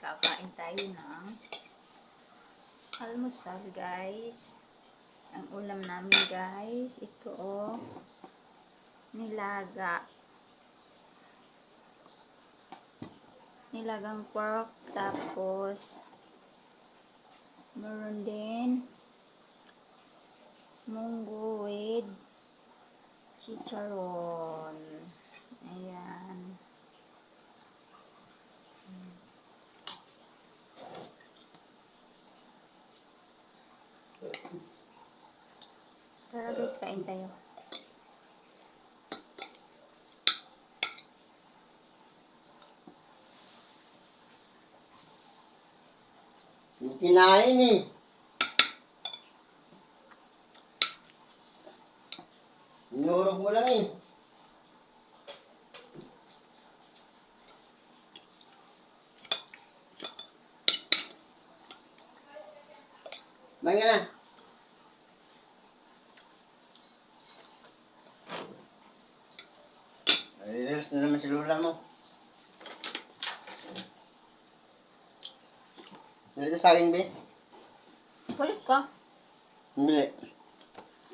Kakain tayo ng almusal, guys. Ang ulam namin, guys, ito nilaga. Nilagang pork, tapos meron din munggo with chicharon. Ayan. Tara guys, kain tayo. Kinain eh. Inurog mo lang eh. Bang ka na. Reels na naman si Lula mo. Nalito sa akin, be. Palit ka. Bili.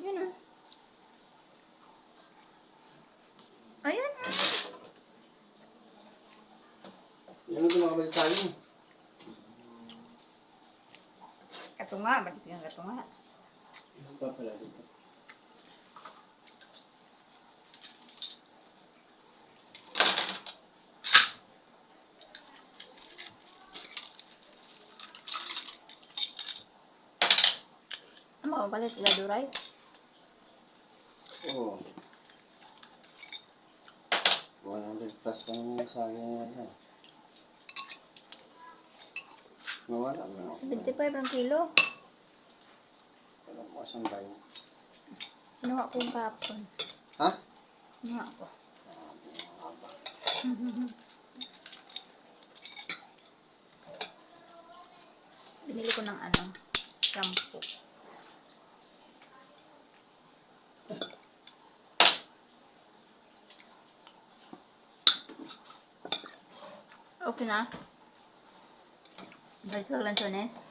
Yun o. Ayan. Hindi mo kumakabalit sa akin. Katunga. Bakit yung katunga? Ano pa pala dito? Ano ba palit? Iladuray? Oo. 100 plus pa naman sa akin ngayon. Mawala mo na ako. 75 ang kilo. Wala mo kasang bayan. Kinuha ko yung kapon. Ha? Kinuha ko. Binili ko ng shampoo. Okay na? Balik ka lansones?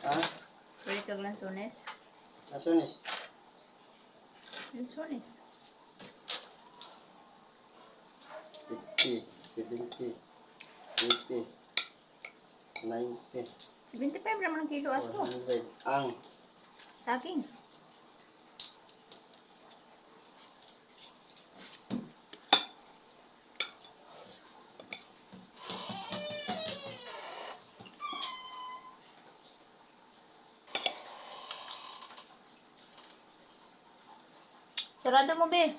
Ha? Balik ka lansones? Nasunis? Lansones. 50, 70, 80, 90, 75 naman ang kilo aso. 100. Ang Saging. Sarado mo, be.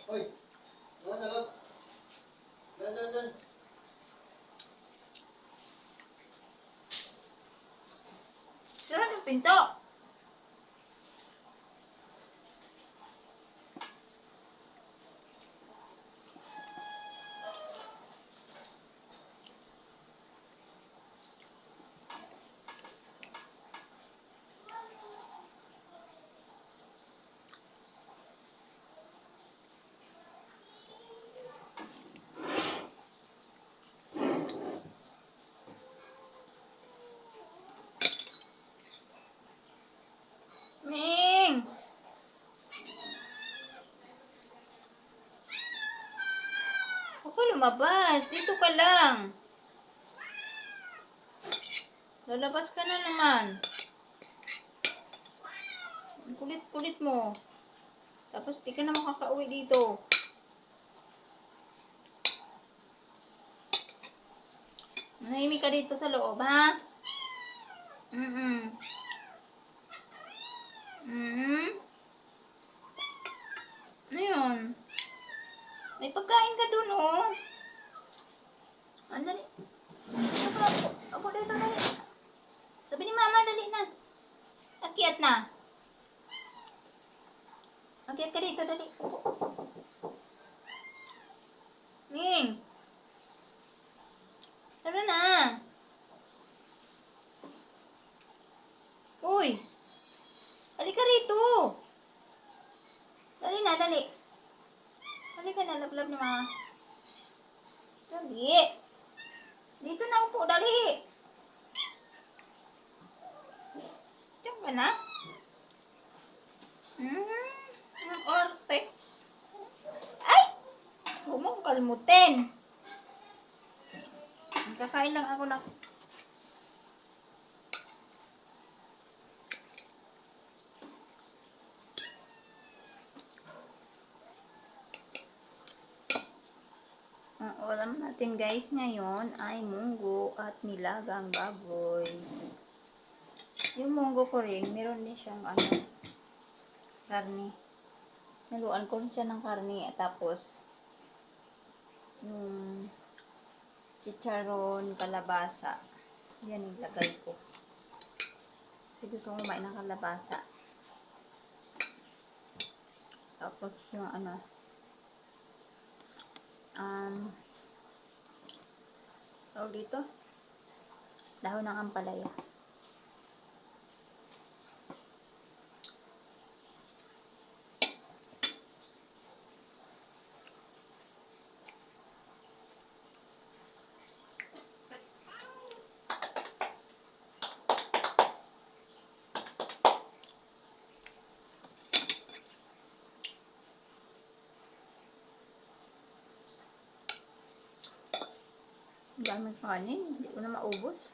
Hoy! Mga salot! Dan. Sarado yung pinto. Ming! Huwag ka lumabas. Dito ka lang. Lalabas ka na naman. Ang kulit-kulit mo. Tapos di ka na makakauwi dito. Manahimik ka dito sa loob, ha? Ano yun? May pagkain ka dun, oh. Andali. Ako dito, dali. Sabi ni mama, dali na. Akyat na. Akyat ka dito, dali. Ning. Tara na. Uy. Halika rito. Dali na, dali. Dali ka na, lablab ni mama. Dali. Dito na upo, dali. Diyan ka na? Ang arte. Ay! Huwag mong kalmutin. Kakain lang ako na. Ang ulam natin guys ngayon ay munggo at nilagang baboy. Yung munggo ko rin, meron din siyang karne. Naluan ko rin siya ng karne at tapos yung chicharon, kalabasa. Yan yung lagay ko. Kasi gusto ko kumain ng kalabasa. Tapos yung tawag dito, dahon ng ampalaya. Ang daming kanin, hindi ko na maubos.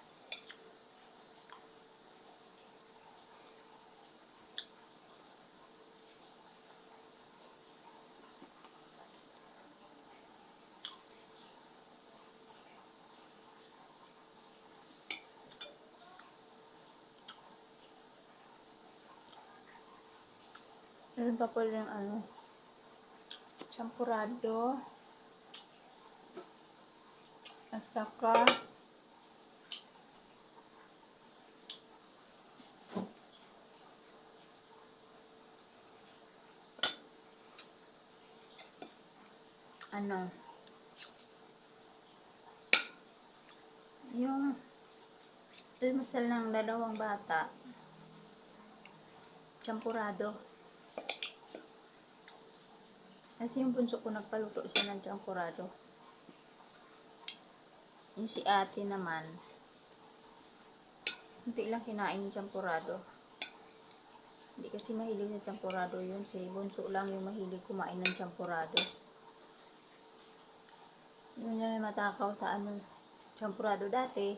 Meron pa pala yung champurado. At saka yung almusal ng dalawang bata, champurado. Kasi yung bunso ko nagpaluto siya ng champurado. Yung si ate naman, hindi lang kinain yung champurado. Hindi kasi mahilig sa champurado yun. Si bunso lang yung mahilig kumain ng champurado. Yun yung matakaw sa champurado dati.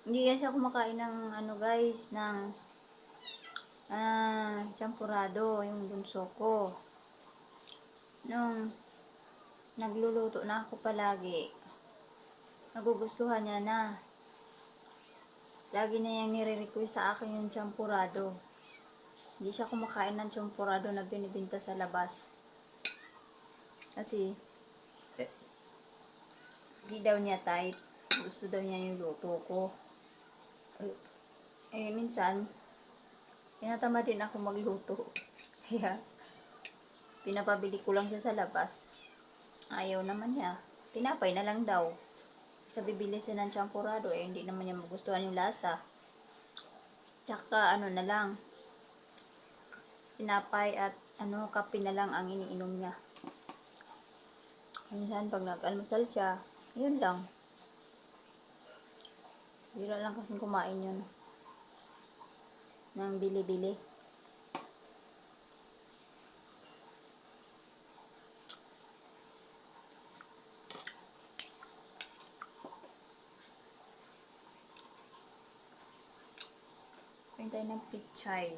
Hindi yan siya kumakain ng guys, ng champurado, yung bunso ko. Nung nagluluto na ako palagi, nagugustuhan niya na. Lagi na niyang nire-request sa akin yung champurado. Hindi siya kumakain ng champurado na binibenta sa labas. Kasi hindi daw niya type. Gusto daw niya yung luto ko. Minsan tinatamad din ako magluto. Kaya pinapabili ko lang siya sa labas. Ayaw naman niya. Tinapay na lang daw. Sa bibili siya ng champurado, hindi naman niya magustuhan yung lasa. Tsaka na lang, tinapay at kape na lang ang iniinom niya. Minsan pag nag-almusal siya, yun lang. Bira lang kasing kumain yun ng bili-bili. Kain tayo ng pichay.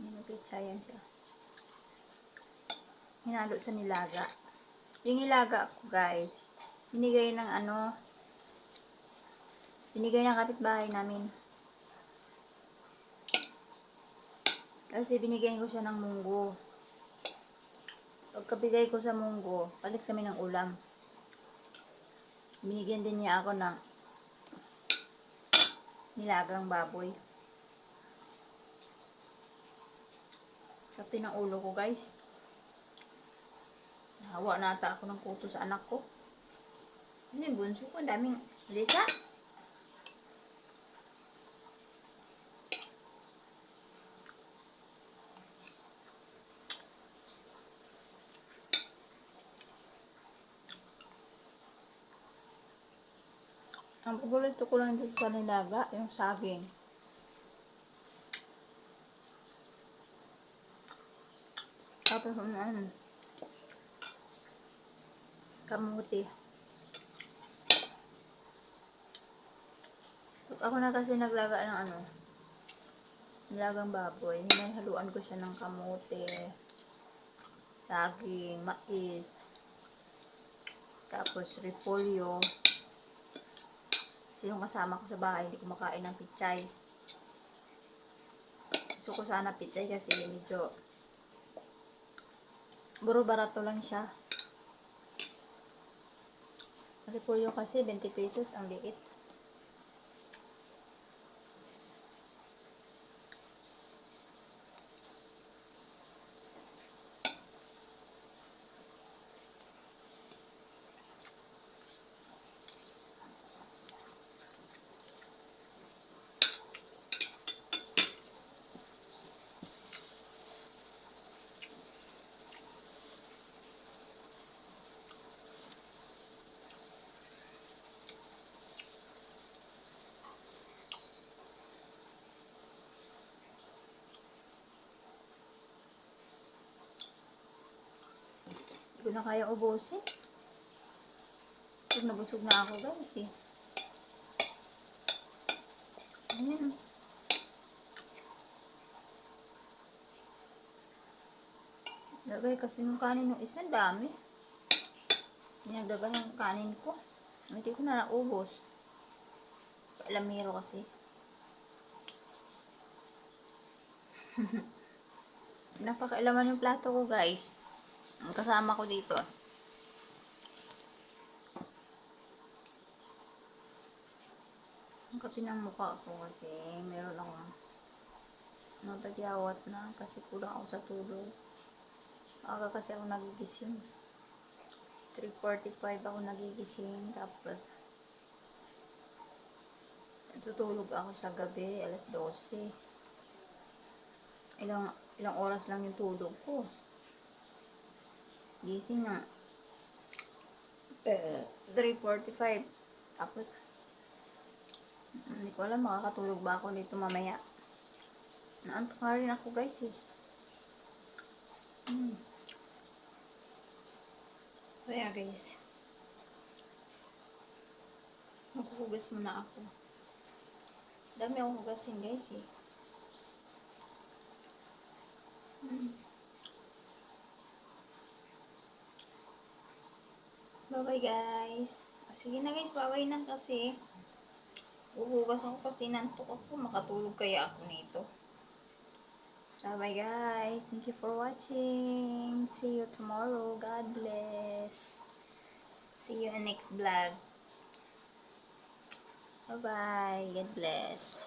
Yung pichay yan siya. Hinalo sa nilaga. Yung nilaga ko guys, binigay ng binigay ng kapitbahay namin. Kasi binigyan ko siya ng munggo. Pagkabigay ko sa munggo, palit kami ng ulam. Binigyan din niya ako ng nilagang baboy. Sakti ng ulo ko guys. Nahawa na ata ako ng kuto sa anak ko. Ano yung bunso ko? Ang daming lisa. Ang paborito ko lang dito sa nilaga, yung saging. Tapos kamuti. Pag ako na kasi naglaga ng nilagang baboy, hinahaluan ko siya ng kamote, saging, mais, tapos repolyo. So, yung kasama ko sa bahay, hindi kumakain ng pichay. Gusto ko sana pichay kasi medyo baro-barato lang siya. Repolyo kasi 20 pesos ang liit. Hindi ko na kaya ubusin. Pag nabusog na ako guys eh. Ayan. Lagay kasi ng kanin ng isang dami. Nilagay yung kanin ko. Hindi ko na naubos. Alamero kasi. Napakailaman yung plato ko guys. Ang kasama ko dito. Ang kapin ng mukha ko kasi meron akong natagyawat na kasi kulang ako sa tulog. Aga kasi ako nagigising. 3:45 ako nagigising. Tapos tutulog ako sa gabi, alas 12. Ilang oras lang yung tulog ko. Gising na 3:45. Tapos hindi ko alam makakatulog ba ako dito mamaya. Naantok nga rin ako guys eh. Kaya guys, maghuhugas muna ako. Dami akong hugasin guys eh. Bye bye guys. Sige na guys, bye na kasi. Uhugas ako kasi nantok ako. Makatulog kaya ako nito. Bye bye guys. Thank you for watching. See you tomorrow. God bless. See you in next vlog. Bye bye. God bless.